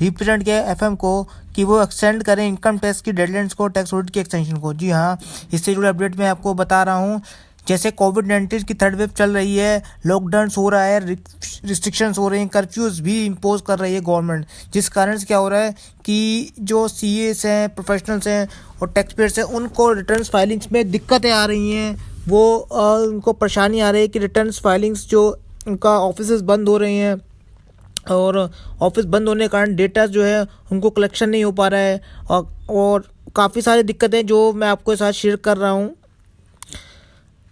Represent किया है FM को कि वो एक्सटेंड करें इनकम टैक्स की डेडलाइंस को, टैक्स ऑडिट की एक्सटेंशन को। जी हाँ, इससे जुड़े अपडेट मैं आपको बता रहा हूँ। जैसे कोविड-19 की थर्ड वेव चल रही है, लॉकडाउन हो रहा है, रिस्ट्रिक्शंस हो रहे हैं, कर्फ्यूज़ भी इम्पोज कर रही है गवर्नमेंट, जिस कारण से क्या हो रहा है कि जो सीएस हैं, प्रोफेशनल्स हैं और टैक्स पेयर्स हैं, उनको रिटर्न्स फाइलिंग्स में दिक्कतें आ रही हैं। वो उनको परेशानी आ रही है कि रिटर्न्स फाइलिंग्स जो उनका ऑफिसेज बंद हो रहे हैं और ऑफिस बंद होने के कारण डेटा जो है उनको कलेक्शन नहीं हो पा रहा है और काफ़ी सारी दिक्कतें जो मैं आपके साथ शेयर कर रहा हूँ।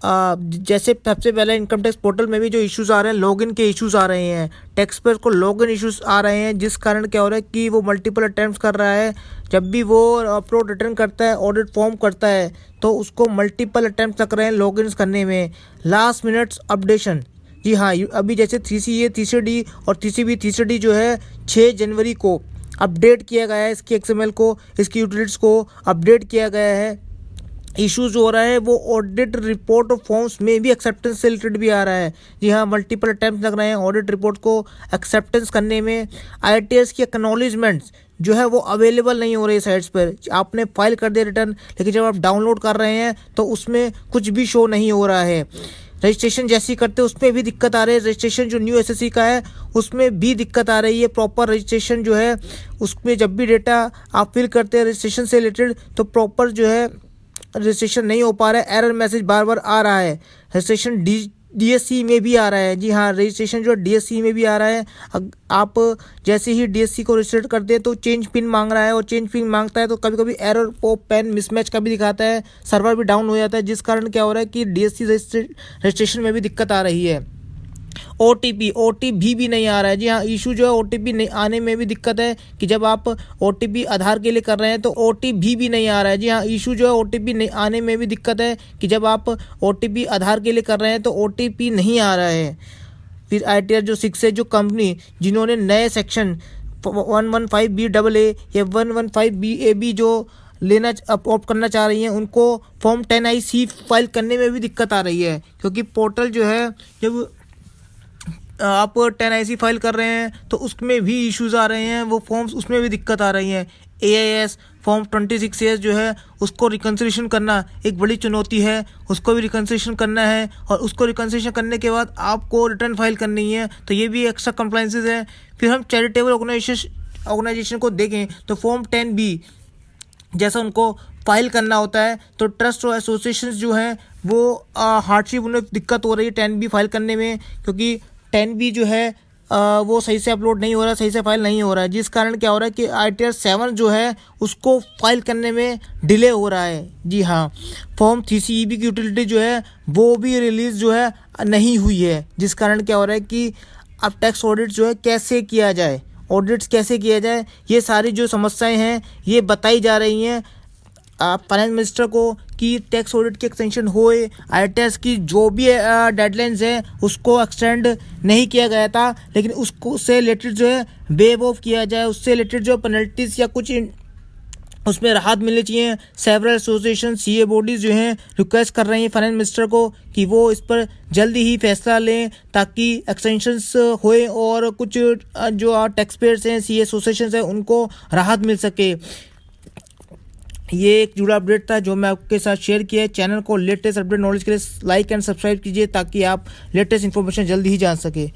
जैसे सबसे पहले इनकम टैक्स पोर्टल में भी जो इश्यूज़ आ रहे हैं, लॉगिन के इश्यूज़ आ रहे हैं, टैक्स पेयर को लॉगिन इश्यूज़ आ रहे हैं, जिस कारण क्या हो रहा है कि वो मल्टीपल अटैम्प्ट कर रहा है। जब भी वो अपलोड रिटर्न करता है, ऑडिट फॉर्म करता है, तो उसको मल्टीपल अटैम्प्ट लग रहे हैं लॉगिन करने में। लास्ट मिनट्स अपडेशन, जी हाँ, अभी जैसे 3CA 3CD और 3CB 3CD जो है 6 जनवरी को अपडेट किया गया है, इसकी एक्सएमएल को, इसकी यूटिलिटीज़ को अपडेट किया गया है। इश्यूज जो हो रहा है वो ऑडिट रिपोर्ट फॉर्म्स में भी एक्सेप्टेंस से रिलेटेड भी आ रहा है। जी हाँ, मल्टीपल अटैम्प्ट लग रहे हैं ऑडिट रिपोर्ट को एक्सेप्टेंस करने में। ITS की एक्नॉलेजमेंट्स जो है वो अवेलेबल नहीं हो रही साइट्स पर। आपने फाइल कर दिया रिटर्न, लेकिन जब आप डाउनलोड कर रहे हैं तो उसमें कुछ भी शो नहीं हो रहा है। रजिस्ट्रेशन जैसे ही करते उसमें भी दिक्कत आ रही है। रजिस्ट्रेशन जो न्यू SSC का है उसमें भी दिक्कत आ रही है। प्रॉपर रजिस्ट्रेशन जो है उसमें जब भी डेटा आप फिल करते हैं रजिस्ट्रेशन से रिलेटेड, तो प्रॉपर जो है रजिस्ट्रेशन नहीं हो पा रहा है, एरर मैसेज बार बार आ रहा है। रजिस्ट्रेशन DSC में भी आ रहा है। जी हाँ, रजिस्ट्रेशन जो DSC में भी आ रहा है। आप जैसे ही DSC को रजिस्टर करते हैं तो चेंज पिन मांग रहा है, और चेंज पिन मांगता है तो कभी कभी एरर पॉप पेन मिसमैच का भी दिखाता है, सर्वर भी डाउन हो जाता है, जिस कारण क्या हो रहा है कि DSC रजिस्ट्रेशन में भी दिक्कत आ रही है। OTP भी नहीं आ रहा है। जी हाँ, इशू जो है OTP नहीं आने में भी दिक्कत है कि जब आप OTP आधार के लिए कर रहे हैं तो OTP भी नहीं आ रहा है। जी हाँ, इशू जो है OTP नहीं आने में भी दिक्कत है कि जब आप OTP आधार के लिए कर रहे हैं तो OTP नहीं आ रहा है। फिर ITR जो 6 है, जो कंपनी जिन्होंने नए सेक्शन 115BAA या 115BAB जो लेना ऑप्ट करना चाह रही हैं, उनको फॉर्म 10IC फाइल करने में भी दिक्कत आ रही है, क्योंकि पोर्टल जो है जब आप 10IC फाइल कर रहे हैं तो उसमें भी इश्यूज़ आ रहे हैं, वो फॉर्म्स उसमें भी दिक्कत आ रही हैं। AIS फॉर्म 26A जो है उसको रिकन्सिलेशन करना एक बड़ी चुनौती है, उसको भी रिकन्सिलेशन करना है, और उसको रिकन्सिलेशन करने के बाद आपको रिटर्न फाइल करनी है, तो ये भी एक्स्ट्रा कंप्लाइंसेस है। फिर हम चैरिटेबल ऑर्गेनाइजेशन को देखें तो फॉर्म 10B जैसा उनको फाइल करना होता है, तो ट्रस्ट और एसोसिएशन जो हैं वो हार्डशिप उन्हें दिक्कत हो रही है 10B फाइल करने में, क्योंकि 10B जो है वो सही से अपलोड नहीं हो रहा है, सही से फाइल नहीं हो रहा है, जिस कारण क्या हो रहा है कि ITR 7 जो है उसको फाइल करने में डिले हो रहा है। जी हाँ, फॉर्म 3CEB की यूटिलिटी जो है वो भी रिलीज़ जो है नहीं हुई है, जिस कारण क्या हो रहा है कि अब टैक्स ऑडिट जो है कैसे किया जाए, ऑडिट्स कैसे किया जाए, ये सारी जो समस्याएं हैं ये बताई जा रही हैं फाइनेंस मिनिस्टर को कि टैक्स ऑडिट की एक्सटेंशन होए। ITS की जो भी डेडलाइंस है उसको एक्सटेंड नहीं किया गया था, लेकिन उसको से रिलेटेड जो है वेव ऑफ किया जाए, उससे रिलेटेड जो पेनल्टीज या कुछ उसमें राहत मिलनी चाहिए। सेवरल एसोसिएशन CA बॉडीज़ जो हैं रिक्वेस्ट कर रही हैं फाइनेंस मिनिस्टर को कि वो इस पर जल्दी ही फैसला लें, ताकि एक्सटेंशंस होए और कुछ जो टैक्स पेयर्स हैं, CA एसोसिएशन हैं, उनको राहत मिल सके। ये एक जुड़ा अपडेट था जो मैं आपके साथ शेयर किया है। चैनल को लेटेस्ट अपडेट नॉलेज के लिए लाइक एंड सब्सक्राइब कीजिए, ताकि आप लेटेस्ट इन्फॉर्मेशन जल्दी ही जान सके।